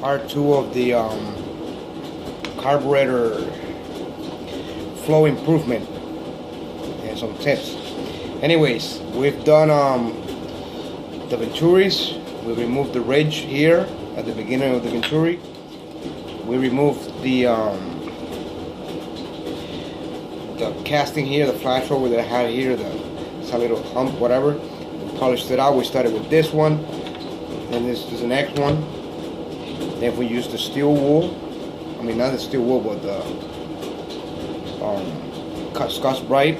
part 2 of the carburetor flow improvement and some tips. Anyways, we've done the Venturis. We removed the ridge here at the beginning of the Venturi. We removed the casting here, the flash over that I had here, it's a little hump, whatever. We polished it out. We started with this one, and this is the next one. Then we used the steel wool. I mean, not the steel wool, but the Scotch Brite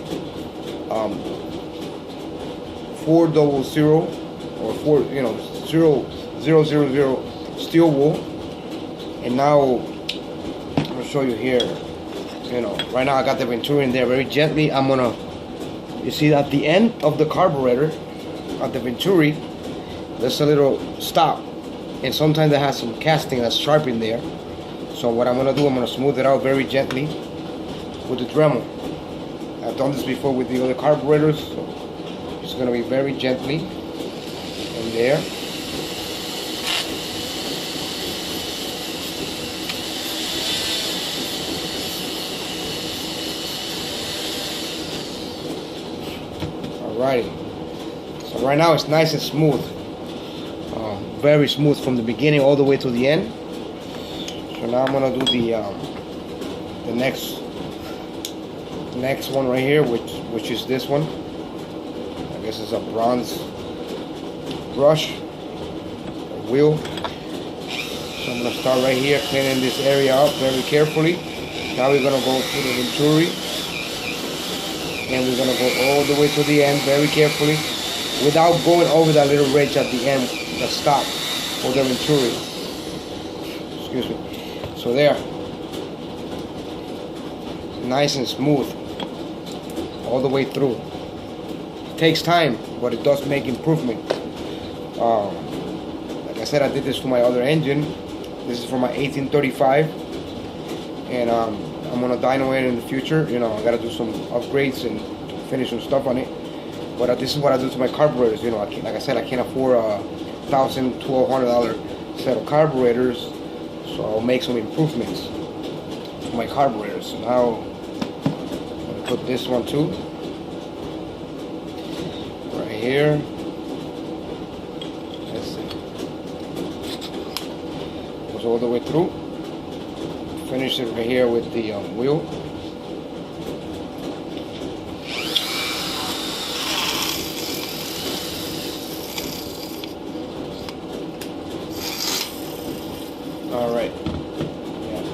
400 or 000 steel wool. And now I'm gonna show you here. Right now I got the Venturi in there very gently. I'm gonna, you see at the end of the carburetor of the Venturi, there's a little stop, and sometimes it has some casting that's sharp in there. So what I'm gonna do, I'm gonna smooth it out very gently with the Dremel. I've done this before with the other carburetors, so it's gonna be very gently in there. Alrighty, so right now it's nice and smooth, very smooth from the beginning all the way to the end. So now I'm gonna do the next one right here, which is this one. I guess it's a bronze brush or wheel. So I'm gonna start right here, cleaning this area up very carefully. Now we're gonna go to the Venturi. And we're gonna go all the way to the end very carefully, without going over that little ridge at the end, the stop for the Venturi. Excuse me. So there, nice and smooth all the way through. It takes time, but it does make improvement. Like I said, I did this to my other engine. This is for my 1835, and I'm gonna dyno it in the future. I gotta do some upgrades and finish some stuff on it. But this is what I do to my carburetors. Like I said, I can't afford a $1,000, $1,200 set of carburetors, so I'll make some improvements to my carburetors. So now I'm gonna put this one too, right here. Let's see. Goes all the way through. Finish it right here with the wheel. Alright. Yeah.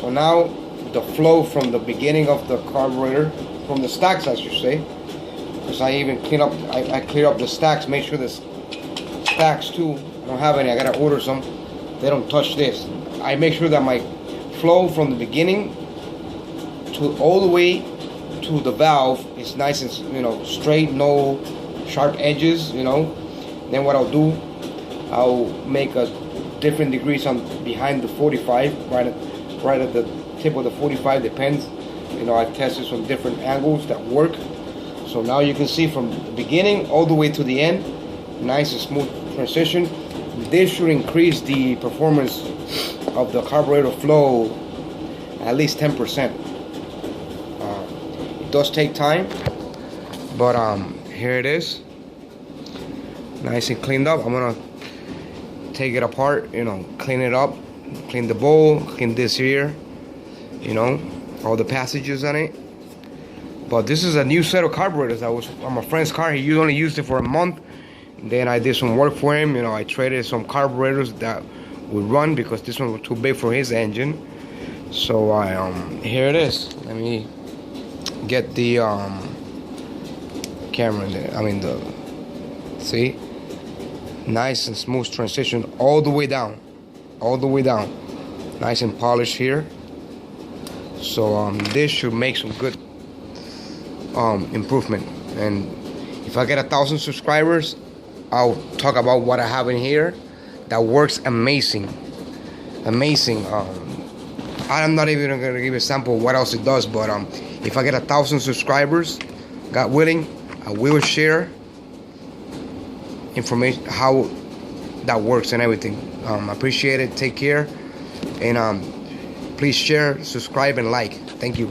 So now the flow from the beginning of the carburetor, from the stacks I should say, because I even clean up, I clear up the stacks, make sure the stacks too, I don't have any, I gotta order some, they don't touch this. I make sure that my flow from the beginning to all the way to the valve is nice and straight, no sharp edges. Then what I'll do, I'll make a different degrees on behind the 45, right at the tip of the 45, depends. I tested some different angles that work. So now you can see from the beginning all the way to the end, nice and smooth transition. This should increase the performance of the carburetor flow at least 10%. It does take time, but here it is, nice and cleaned up. I'm gonna take it apart, clean it up, clean the bowl, clean this here, all the passages on it. But this is a new set of carburetors that was on my friend's car. He only used it for a month. Then I did some work for him. I traded some carburetors that would run because this one was too big for his engine. So here it is. Let me get the camera in there. See, nice and smooth transition all the way down, nice and polished here. So this should make some good improvement. And if I get 1,000 subscribers, I'll talk about what I have in here that works amazing. I'm not even gonna give a sample of what else it does, but if I get 1,000 subscribers, God willing, I will share information how that works and everything. Appreciate it. Take care, and please share, subscribe, and like. Thank you.